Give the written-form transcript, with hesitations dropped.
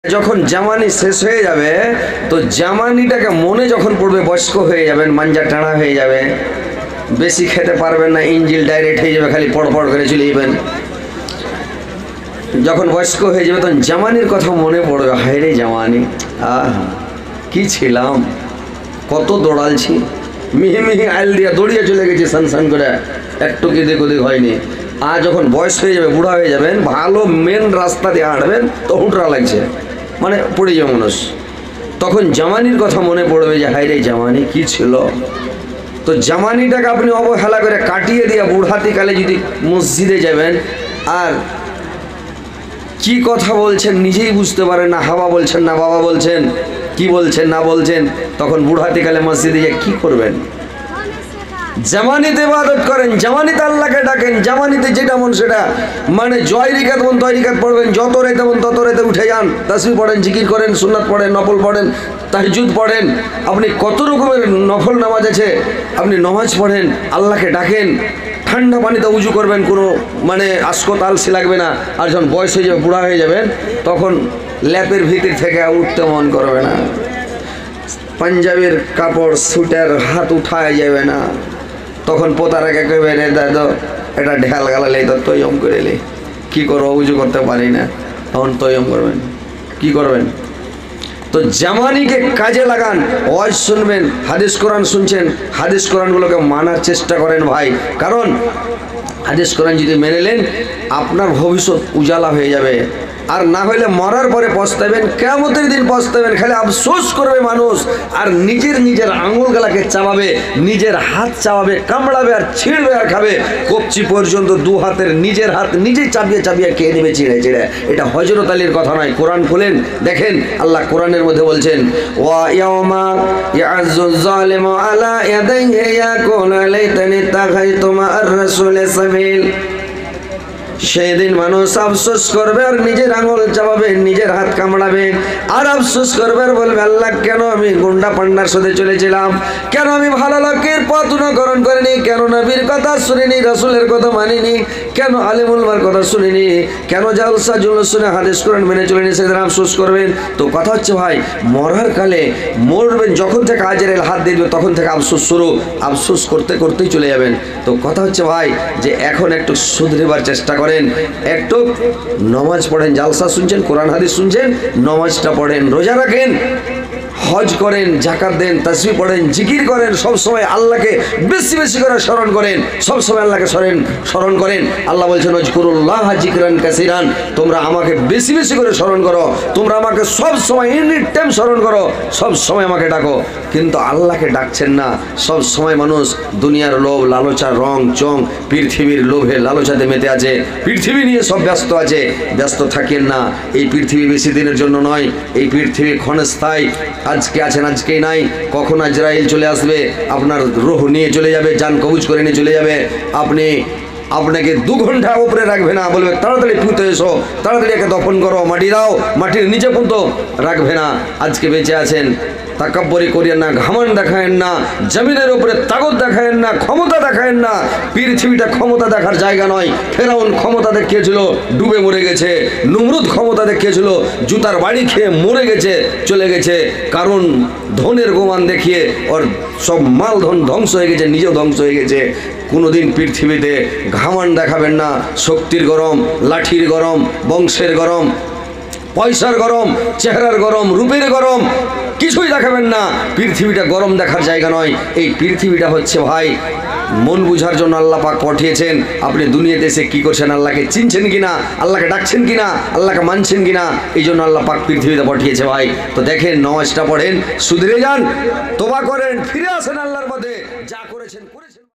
যখন জামানি শেষ হয়ে যাবে তো জামানিটাকে মনে যখন পড়বে, বয়স্ক হয়ে যাবেন, মাঞ্জা টানা হয়ে যাবে, বেশি খেতে পারবেন না, ইঞ্জিল ডাইরেক্ট হয়ে যাবে, খালি পড় করে চলে যাবেন। যখন বয়স্ক হয়ে যাবে তখন জামানির কথা মনে পড়বে, হায় রে জামানি, কি ছিলাম, কত দৌড়ালছি, মিহি মিহি আইল দিয়া দৌড়িয়ে চলে গেছি সান করে, একটু এদিক ওদিক হয়নি। আর যখন বয়স হয়ে যাবে, বুড়া হয়ে যাবেন, ভালো মেন রাস্তা দিয়ে হাঁটবেন তো হুটরা লাগছে, মানে পড়ে যাবে মানুষ, তখন জামানির কথা মনে পড়বে যে হায় রে জামানি কি ছিল। তো জামানিটাকে আপনি অবহেলা করে কাটিয়ে দিয়ে বুড়াতিকালে যদি মসজিদে যাবেন আর কি কথা বলছেন নিজেই বুঝতে পারেন না, হাওয়া বলছেন না বাবা বলছেন, কি বলছেন না বলছেন, তখন বুড়াতিকালে মসজিদে গিয়ে কি করবেন? জামানিতে ইবাদত করেন, জামানিতে আল্লাহকে ডাকেন, জামানিতে যেটা মন সেটা, মানে জয় রিকাত মন তয় রিকাত পড়বেন, যত রাইতে মন তত রাইতে উঠে যান, তাসবিহ পড়েন, জিকির করেন, সুন্নাত পড়েন, নফল পড়েন, তাহাজ্জুদ পড়েন, আপনি কত রকমের নফল নামাজ আছে, আপনি নামাজ পড়েন, আল্লাহকে ডাকেন, ঠান্ডা পানিতে উজু করবেন, কোনো মানে আসকত আলসি লাগবে না। আর যখন বয়স হয়ে যাবে, বুড়া হয়ে যাবেন, তখন ল্যাপের ভিতর থেকে উঠতে মন করবে না, পাঞ্জাবির কাপড় সুটার হাত উঠায় যাবে না, তখন পোতারাকে কইবে রে দাদা এটা ঢেল গালালে তো তৈয়ম করে লে, কী করবো উজু করতে পারি না, তখন তৈয়ম করবেন, কি করবেন? তো জামানিকে কাজে লাগান, ওয়াজ শুনবেন, হাদিস কোরআন শুনছেন, হাদিস কোরআনগুলোকে মানার চেষ্টা করেন ভাই, কারণ হাদিস কোরআন যদি মেনে নেন আপনার ভবিষ্যৎ উজালা হয়ে যাবে। আর না হলে মরার পরে পস্তাবেন, কিয়ামতের দিন পস্তাবেন, খালি আফসোস করবে মানুষ, আর নিজের আঙুলগুলাকে চাবাবে, নিজের হাত চাবাবে, কামড়াবে আর ছিঁড়বে আর খাবে, কবজি পর্যন্ত দু হাতের নিজের হাত নিজেই চাবিয়ে খেয়ে নেবে চিড়ে। এটা হযরত আলীর কথা নয়, কোরআন খুলেন দেখেন, আল্লাহ কোরআনের মধ্যে বলছেন ওয়া ইয়াউমা ইয়াযুজ জালিমু আলা ইয়াদাইহি ইয়াকুলু লাইতানি তাখাইতু মা'আর রাসূলি সাবিল। সেদিন মানুষ আফসোস করবে আর নিজের আঙুল চাবাবে, নিজের হাত কামড়াবে, আর আফসোস করবে আর বলবে আল্লাহ কেন আমি গুন্ডা পান্ডার সাথে চলেছিলাম, কেন আমি ভালো লোকের পথ অনুকরণ করিনি, কেন নবীর কথা শুনিনি, রাসূলের কথা মানিনি, কেন আলেম উলামার কথা শুনিনি, কেন জালসা জুলুস শুনে হাদিস কোরআন মেনে চলিনি, সেদিন আফসোস করবেন। তো কথা হচ্ছে ভাই, মরার কালে মরবেন যখন থেকে আজরাইল হাত দিয়ে দিবে তখন থেকে আফসোস শুরু, আফসোস করতে করতেই চলে যাবেন। তো কথা হচ্ছে ভাই যে এখন একটু শুধরেবার চেষ্টা করেন, একটু নামাজ পড়েন, জালসা শুনছেন, কোরআন হাদিস শুনছেন, নামাজটা পড়েন, রোজা রাখেন, হজ করেন, যাকাত দেন, তাসবিহ পড়েন, জিকির করেন, সব সময় আল্লাহকে বেশি বেশি করে স্মরণ করেন, সব সময় আল্লাহকে স্মরণ করেন। আল্লাহ বলছেন ওয়াজকুরুল্লাহ যিকরান কাসীরান, তোমরা আমাকে বেশি বেশি করে স্মরণ করো, তোমরা আমাকে সব সময় এনি টাইম স্মরণ করো, সব সময় আমাকে ডাকো। কিন্তু আল্লাহকে ডাকছেন না, সব সময় মানুষ দুনিয়ার লোভ লালসা রং চং পৃথিবীর লোভে লালসাতে মেতে আছে, পৃথিবী নিয়ে সব ব্যস্ত আছে। ব্যস্ত থাকেন না, এই পৃথিবী বেশি দিনের জন্য নয়, এই পৃথিবী ক্ষণস্থায়ী, আজকে আছেন আজকেই নাই, কখন আজরাইল চলে আসবে আপনার রূহ নিয়ে চলে যাবে, জান কবজ করে নিয়ে চলে যাবে, আপনাকে 2 ঘন্টা উপরে রাখবে না, বলবে তাড়াতাড়ি পুঁতে এসো, তাড়াতাড়ি একে দফন করো, মাটি দাও, মাটির নিচে পুঁতো রাখবে না। আজকে বেঁচে আছেন, তাকাব্বরি করিয়েন না, ঘামান দেখায়েন না, জমিনের উপরে তাগত দেখায়েন না, ক্ষমতা দেখায়েন না, পৃথিবীটা ক্ষমতা দেখার জায়গা নয়। ফেরাউন ক্ষমতা দেখিয়েছিল, ডুবে মরে গেছে, নমরুদ ক্ষমতা দেখিয়েছিল, জুতার বাড়ি খেয়ে মরে গেছে, চলে গেছে, কারণ ধনের গোমান দেখিয়ে ওর সব মাল ধন ধ্বংস হয়ে গেছে, নিজেও ধ্বংস হয়ে গেছে। কোনোদিন পৃথিবীতে ঘামান দেখাবেন না, শক্তির গরম, লাঠির গরম, বংশের গরম, পয়সার গরম, চেহারার গরম, রূপের গরম, কিছুই দেখাবেন না। পৃথিবীটা গরম দেখার জায়গা নয়, এই পৃথিবীটা হচ্ছে ভাই মন বুঝার জন্য আল্লাহ পাক পাঠিয়েছেন। আপনি দুনিয়াতে এসে কী করছেন, আল্লাহকে চিনছেন কিনা, আল্লাহকে ডাকছেন কিনা, আল্লাহকে মানছেন কিনা, এই জন্য আল্লাহ পাক পৃথিবীতে পাঠিয়েছে ভাই। তো দেখেন, নামাজটা পড়েন, সুধরে যান, তোবা করেন, ফিরে আসেন আল্লাহর মধ্যে।